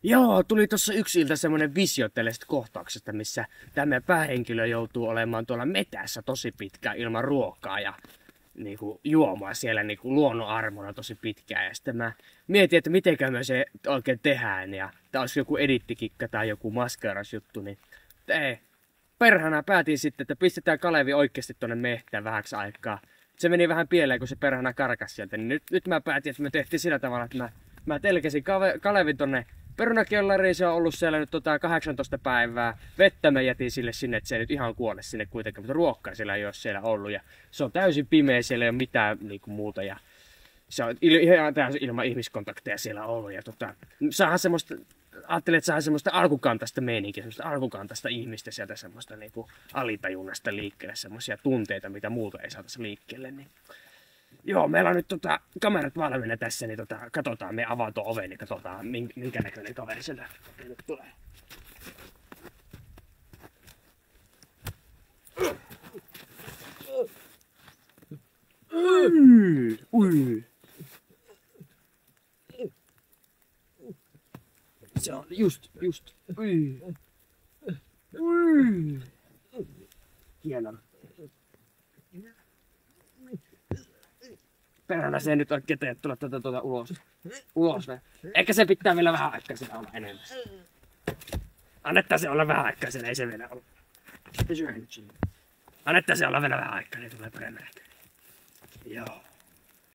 Joo, tuli tossa yksi ilta semmonen visio tällaisesta kohtauksesta, missä tämä päähenkilö joutuu olemaan tuolla metässä tosi pitkään ilman ruokaa ja niinku juomaa siellä niinku luonnon armona tosi pitkään. Ja sitten mä mietin, että mitenkä me se oikein tehdään ja tää olisi joku edittikikka tai joku maskeerasjuttu, niin ei. Perhana päätin sitten, että pistetään Kalevi oikeasti tonne mehtään vähäksi aikaa. Se meni vähän pieleen, kun se perhana karkas sieltä, niin nyt mä päätin, että me tehtiin sillä tavalla, että mä telkesin Kalevin tonne perunakellariin. Se on ollut siellä nyt 18 päivää. Vettä mä jätin sille sinne, että se ei nyt ihan kuole sinne kuitenkaan, mutta ruokkaa siellä ei ole siellä ollut. Ja se on täysin pimeä, siellä ei ole mitään niinku muuta. Ja se on ihan täysin ilman ihmiskontakteja siellä ollut. Ja saadaan semmoista, ajattelin, että saadaan semmoista alkukantaista meininkiä, semmoista alkukantaista ihmistä sieltä semmoista niinku alitajunnasta liikkeelle, semmoisia tunteita, mitä muuta ei saataisi liikkeelle. Niin. Joo, meillä on nyt kamerat valmiina tässä, niin katsotaan, me avaan tuon oven, niin katsotaan minkä näköinen kaveri sieltä nyt tulee. Ui. Se on just. Ui. Hieno. Perhana se ei nyt oikein tee tulla tuota ulos. Ehkä se pitää vielä vähän aikaa siellä olla enemmän. Annettaa se olla vähän aikaa siellä, ei se vielä ole. Annettaa se olla vielä vähän aikaa, niin tulee paremmin. Joo.